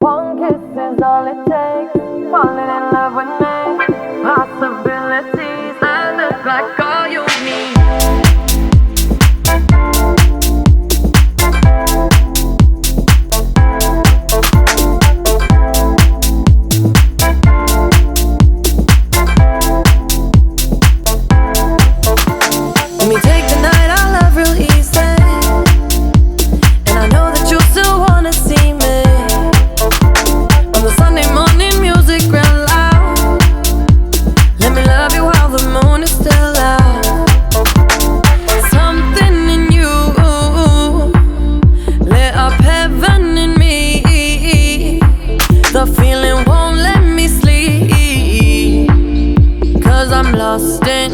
One kiss is all it takes. Falling in love with me. Possibilities that look like all you need. Lost in